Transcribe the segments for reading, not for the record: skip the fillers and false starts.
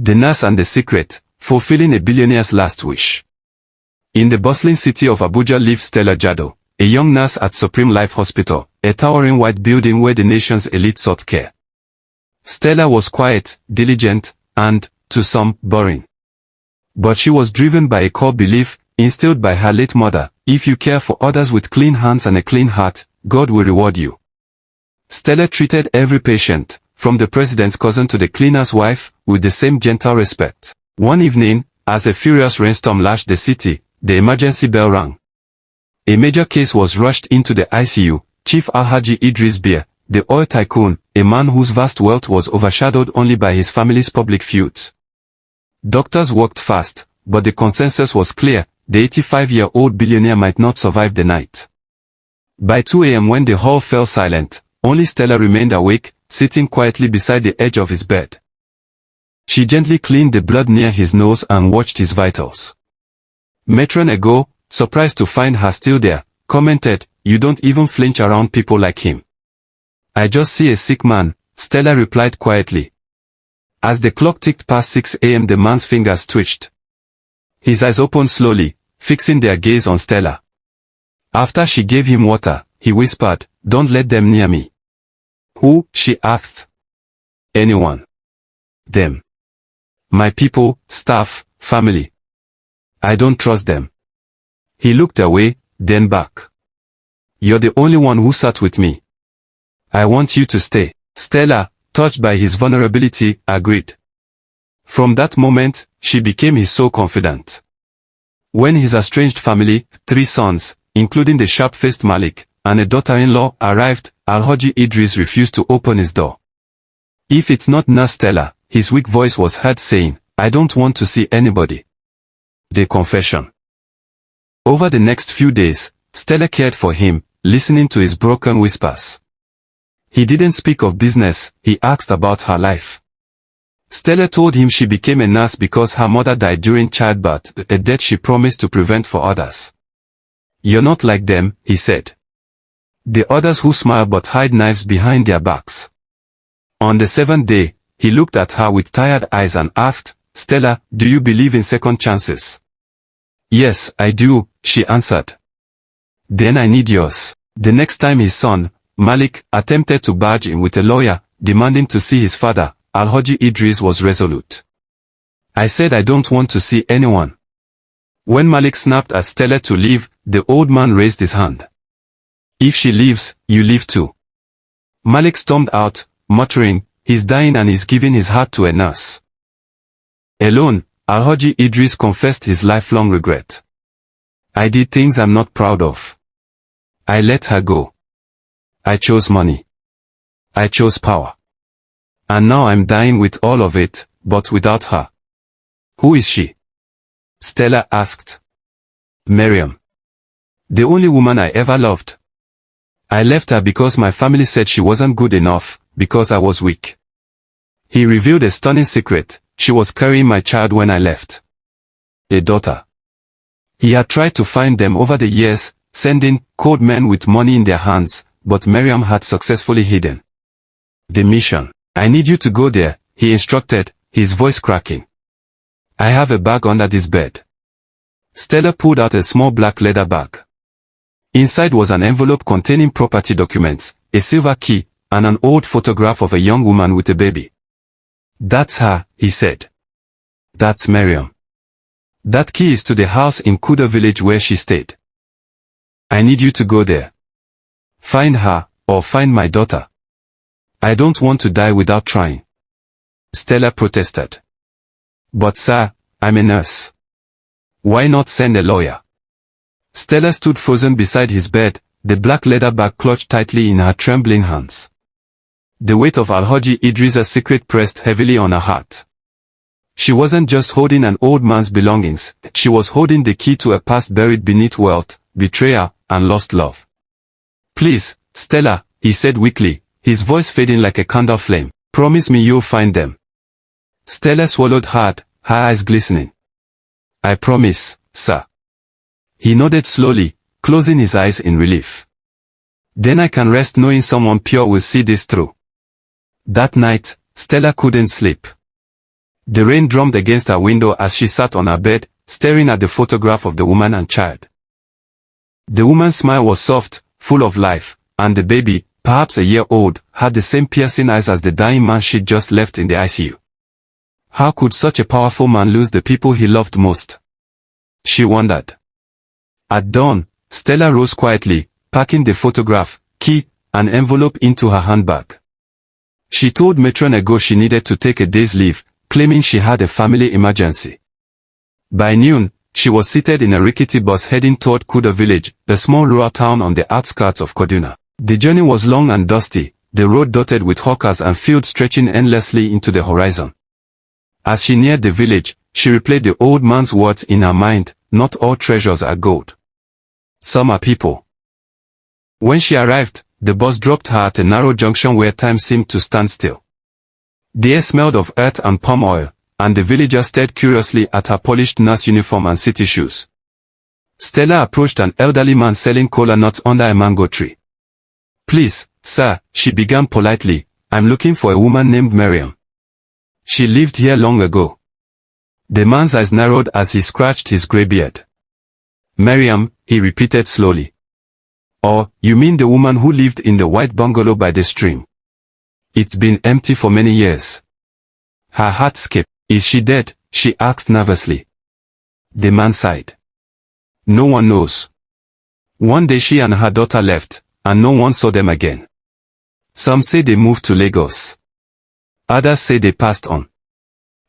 The Nurse and the Secret, fulfilling a billionaire's last wish. In the bustling city of Abuja lives Stella, a young nurse at Supreme Life Hospital, a towering white building where the nation's elite sought care. Stella was quiet, diligent, and, to some, boring. But she was driven by a core belief, instilled by her late mother: if you care for others with clean hands and a clean heart, God will reward you. Stella treated every patient, from the president's cousin to the cleaner's wife, with the same gentle respect. One evening, as a furious rainstorm lashed the city, the emergency bell rang. A major case was rushed into the ICU. Chief Alhaji Idris Beer, the oil tycoon, a man whose vast wealth was overshadowed only by his family's public feuds. Doctors worked fast, but the consensus was clear: the 85-year-old billionaire might not survive the night. By 2 a.m. when the hall fell silent, only Stella remained awake, sitting quietly beside the edge of his bed. She gently cleaned the blood near his nose and watched his vitals. Matron Ego, surprised to find her still there, commented, "You don't even flinch around people like him." "I just see a sick man," Stella replied quietly. As the clock ticked past 6 a.m. the man's fingers twitched. His eyes opened slowly, fixing their gaze on Stella. After she gave him water, he whispered, "Don't let them near me." "Who?" she asked. "Anyone. Them. My people, staff, family. I don't trust them." He looked away, then back. "You're the only one who sat with me. I want you to stay." Stella, touched by his vulnerability, agreed. From that moment, she became his sole confidant. When his estranged family, 3 sons, including the sharp-faced Malik, and a daughter-in-law, arrived, Alhaji Idris refused to open his door. "If it's not Nurse Stella," his weak voice was heard saying, "I don't want to see anybody." The confession. Over the next few days, Stella cared for him, listening to his broken whispers. He didn't speak of business, he asked about her life. Stella told him she became a nurse because her mother died during childbirth, a death she promised to prevent for others. "You're not like them," he said. "The others who smile but hide knives behind their backs." On the 7th day, he looked at her with tired eyes and asked, "Stella, do you believe in second chances?" "Yes, I do," she answered. "Then I need yours." The next time his son, Malik, attempted to barge in with a lawyer, demanding to see his father, Alhaji Idris was resolute. "I said I don't want to see anyone." When Malik snapped at Stella to leave, the old man raised his hand. "If she leaves, you leave too." Malik stormed out, muttering, "He's dying and he's giving his heart to a nurse." Alone, Alhaji Idris confessed his lifelong regret. "I did things I'm not proud of. I let her go. I chose money. I chose power. And now I'm dying with all of it, but without her." "Who is she?" Stella asked. "Miriam. The only woman I ever loved. I left her because my family said she wasn't good enough, because I was weak." He revealed a stunning secret: she was carrying my child when I left. A daughter. He had tried to find them over the years, sending cold men with money in their hands, but Miriam had successfully hidden the mission. "I need you to go there," he instructed, his voice cracking. "I have a bag under this bed." Stella pulled out a small black leather bag. Inside was an envelope containing property documents, a silver key, and an old photograph of a young woman with a baby. "That's her," he said. "That's Miriam. That key is to the house in Kuda village where she stayed. I need you to go there. Find her, or find my daughter. I don't want to die without trying." Stella protested. "But sir, I'm a nurse. Why not send a lawyer?" Stella stood frozen beside his bed, the black leather bag clutched tightly in her trembling hands. The weight of Alhaji Idris's secret pressed heavily on her heart. She wasn't just holding an old man's belongings, she was holding the key to a past buried beneath wealth, betrayal, and lost love. "Please, Stella," he said weakly, his voice fading like a candle flame, "promise me you'll find them." Stella swallowed hard, her eyes glistening. "I promise, sir." He nodded slowly, closing his eyes in relief. "Then I can rest knowing someone pure will see this through." That night, Stella couldn't sleep. The rain drummed against her window as she sat on her bed, staring at the photograph of the woman and child. The woman's smile was soft, full of life, and the baby, perhaps a year old, had the same piercing eyes as the dying man she'd just left in the ICU. How could such a powerful man lose the people he loved most? She wondered. At dawn, Stella rose quietly, packing the photograph, key, and envelope into her handbag. She told Matron ago she needed to take a day's leave, claiming she had a family emergency. By noon, she was seated in a rickety bus heading toward Kuda village, a small rural town on the outskirts of Kaduna. The journey was long and dusty, the road dotted with hawkers and fields stretching endlessly into the horizon. As she neared the village, she replayed the old man's words in her mind, "Not all treasures are gold. Some are people." When she arrived, the bus dropped her at a narrow junction where time seemed to stand still. The air smelled of earth and palm oil, and the villager stared curiously at her polished nurse uniform and city shoes. Stella approached an elderly man selling kola nuts under a mango tree. "Please, sir," she began politely, "I'm looking for a woman named Miriam. She lived here long ago." The man's eyes narrowed as he scratched his gray beard. "Miriam," he repeated slowly. "Oh, you mean the woman who lived in the white bungalow by the stream? It's been empty for many years." Her heart skipped. "Is she dead?" she asked nervously. The man sighed. "No one knows. One day she and her daughter left, and no one saw them again. Some say they moved to Lagos. Others say they passed on.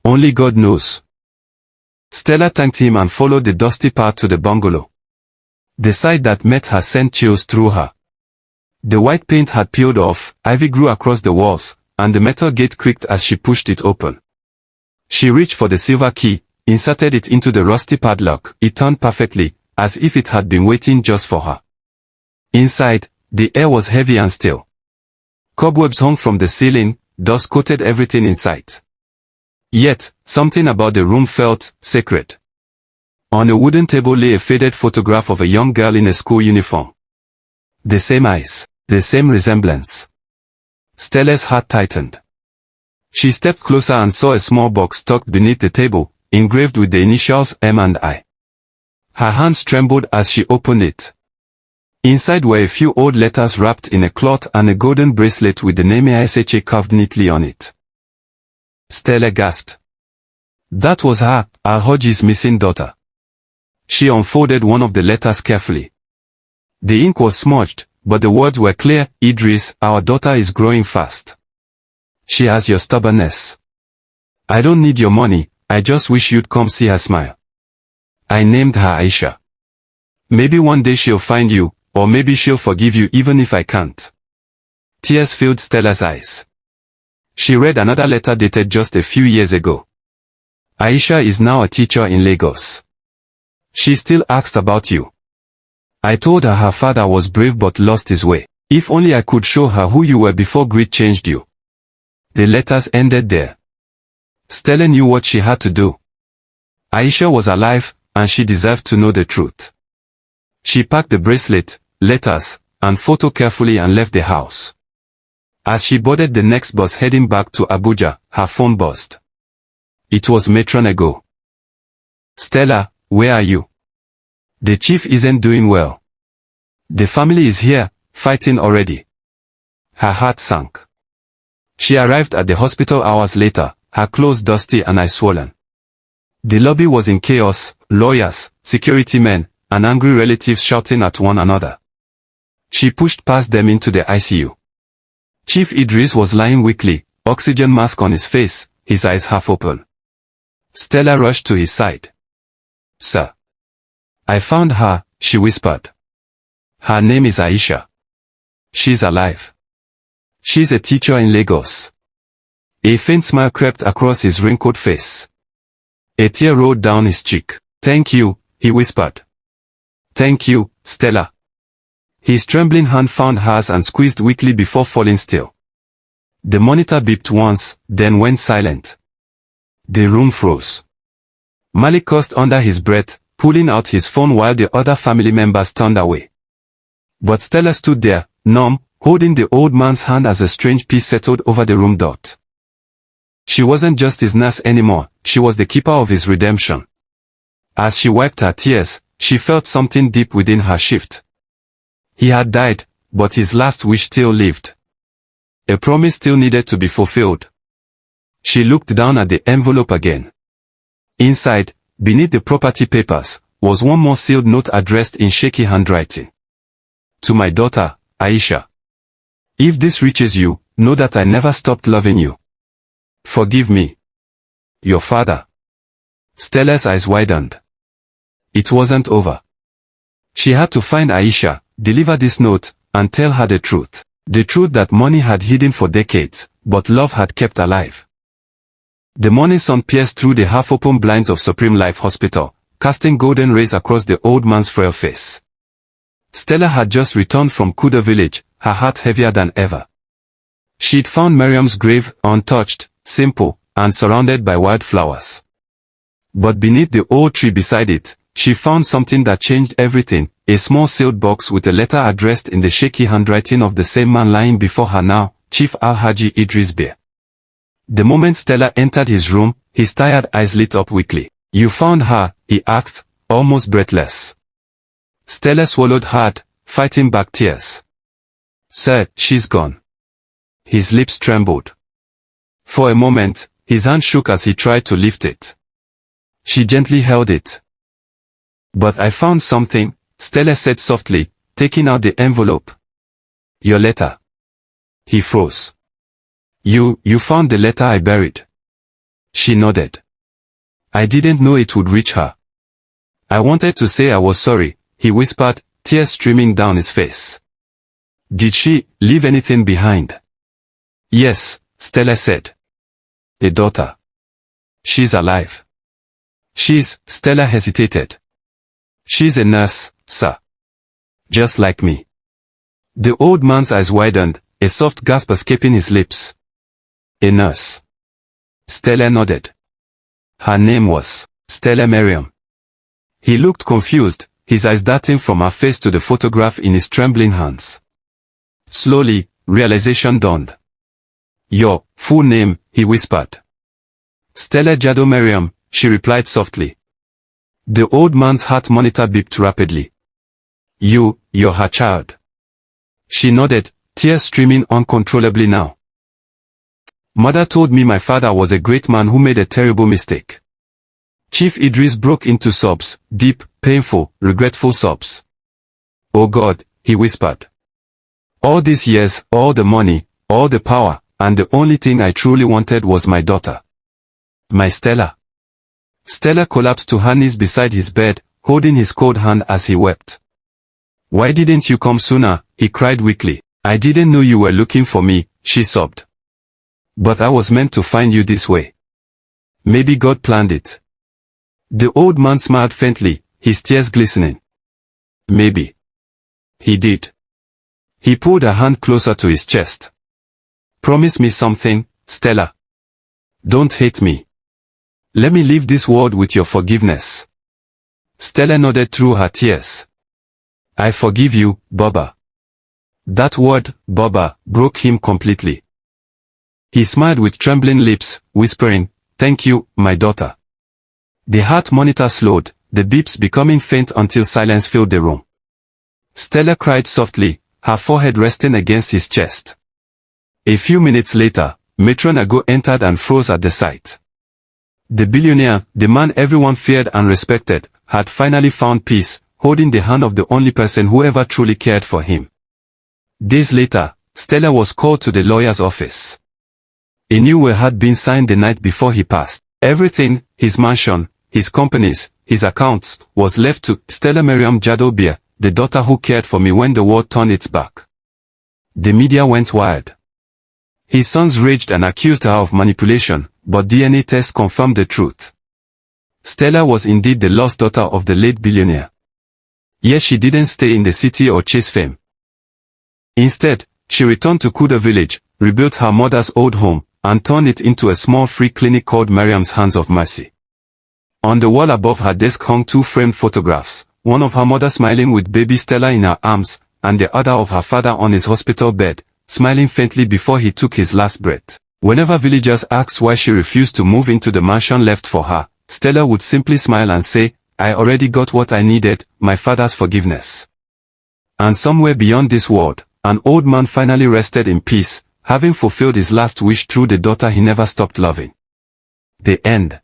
Only God knows." Stella thanked him and followed the dusty path to the bungalow. The sight that met her sent chills through her. The white paint had peeled off, ivy grew across the walls, and the metal gate creaked as she pushed it open. She reached for the silver key, inserted it into the rusty padlock. It turned perfectly, as if it had been waiting just for her. Inside, the air was heavy and still. Cobwebs hung from the ceiling, dust coated everything in sight. Yet, something about the room felt sacred. On a wooden table lay a faded photograph of a young girl in a school uniform. The same eyes, the same resemblance. Stella's heart tightened. She stepped closer and saw a small box tucked beneath the table, engraved with the initials M and I. Her hands trembled as she opened it. Inside were a few old letters wrapped in a cloth and a golden bracelet with the name ISHA carved neatly on it. Stella gasped. That was her, Alhaji's missing daughter. She unfolded one of the letters carefully. The ink was smudged, but the words were clear. "Idris, our daughter is growing fast. She has your stubbornness. I don't need your money, I just wish you'd come see her smile. I named her Aisha. Maybe one day she'll find you, or maybe she'll forgive you even if I can't." Tears filled Stella's eyes. She read another letter dated just a few years ago. "Aisha is now a teacher in Lagos. She still asks about you. I told her father was brave but lost his way. If only I could show her who you were before greed changed you." The letters ended there. Stella knew what she had to do. Aisha was alive, and she deserved to know the truth. She packed the bracelet, letters, and photo carefully and left the house. As she boarded the next bus heading back to Abuja, her phone buzzed. It was Matron Ego. "Stella, where are you? The chief isn't doing well. The family is here, fighting already." Her heart sank. She arrived at the hospital hours later, her clothes dusty and eyes swollen. The lobby was in chaos, lawyers, security men, and angry relatives shouting at one another. She pushed past them into the ICU. Chief Idris was lying weakly, oxygen mask on his face, his eyes half open. Stella rushed to his side. "Sir. I found her," she whispered. "Her name is Aisha. She's alive. She's a teacher in Lagos." A faint smile crept across his wrinkled face. A tear rolled down his cheek. "Thank you," he whispered. "Thank you, Stella." His trembling hand found hers and squeezed weakly before falling still. The monitor beeped once, then went silent. The room froze. Malik cursed under his breath, pulling out his phone while the other family members turned away. But Stella stood there, numb, holding the old man's hand as a strange peace settled over the room. She wasn't just his nurse anymore, she was the keeper of his redemption. As she wiped her tears, she felt something deep within her shift. He had died, but his last wish still lived. A promise still needed to be fulfilled. She looked down at the envelope again. Inside, beneath the property papers, was one more sealed note addressed in shaky handwriting. To my daughter, Aisha. If this reaches you, know that I never stopped loving you. Forgive me. Your father. Stella's eyes widened. It wasn't over. She had to find Aisha, deliver this note, and tell her the truth. The truth that money had hidden for decades, but love had kept alive. The morning sun pierced through the half-open blinds of Supreme Life Hospital, casting golden rays across the old man's frail face. Stella had just returned from Kuda village, her heart heavier than ever. She'd found Miriam's grave, untouched, simple, and surrounded by wildflowers. But beneath the old tree beside it, she found something that changed everything, a small sealed box with a letter addressed in the shaky handwriting of the same man lying before her now, Chief Alhaji Idris Bear. The moment Stella entered his room, his tired eyes lit up weakly. You found her, he asked, almost breathless. Stella swallowed hard, fighting back tears. Sir, she's gone. His lips trembled. For a moment, his hand shook as he tried to lift it. She gently held it. But I found something, Stella said softly, taking out the envelope. Your letter. He froze. You found the letter I buried. She nodded. I didn't know it would reach her. I wanted to say I was sorry, he whispered, tears streaming down his face. Did she leave anything behind? Yes, Stella said. A daughter. She's alive. Stella hesitated. She's a nurse, sir. Just like me. The old man's eyes widened, a soft gasp escaping his lips. A nurse. Stella nodded. Her name was Stella Miriam. He looked confused, his eyes darting from her face to the photograph in his trembling hands. Slowly, realization dawned. Your full name, he whispered. Stella Jado Miriam, she replied softly. The old man's heart monitor beeped rapidly. You're her child. She nodded, tears streaming uncontrollably now. Mother told me my father was a great man who made a terrible mistake. Chief Idris broke into sobs, deep, painful, regretful sobs. Oh God, he whispered. All these years, all the money, all the power, and the only thing I truly wanted was my daughter. My Stella. Stella collapsed to her knees beside his bed, holding his cold hand as he wept. Why didn't you come sooner? He cried weakly. I didn't know you were looking for me, she sobbed. But I was meant to find you this way. Maybe God planned it. The old man smiled faintly, his tears glistening. Maybe. He did. He pulled her hand closer to his chest. Promise me something, Stella. Don't hate me. Let me leave this world with your forgiveness. Stella nodded through her tears. I forgive you, Baba. That word, Baba, broke him completely. He smiled with trembling lips, whispering, Thank you, my daughter. The heart monitor slowed, the beeps becoming faint until silence filled the room. Stella cried softly, her forehead resting against his chest. A few minutes later, Matron Ago entered and froze at the sight. The billionaire, the man everyone feared and respected, had finally found peace, holding the hand of the only person who ever truly cared for him. Days later, Stella was called to the lawyer's office. A new will had been signed the night before he passed. Everything, his mansion, his companies, his accounts, was left to Stella Miriam Jado Bear, the daughter who cared for me when the world turned its back. The media went wild. His sons raged and accused her of manipulation, but DNA tests confirmed the truth. Stella was indeed the lost daughter of the late billionaire. Yet she didn't stay in the city or chase fame. Instead, she returned to Kuda village, rebuilt her mother's old home, and turned it into a small free clinic called Miriam's Hands of Mercy. On the wall above her desk hung two framed photographs, one of her mother smiling with baby Stella in her arms, and the other of her father on his hospital bed, smiling faintly before he took his last breath. Whenever villagers asked why she refused to move into the mansion left for her, Stella would simply smile and say, "I already got what I needed, my father's forgiveness." And somewhere beyond this world, an old man finally rested in peace, having fulfilled his last wish through the daughter he never stopped loving. The end.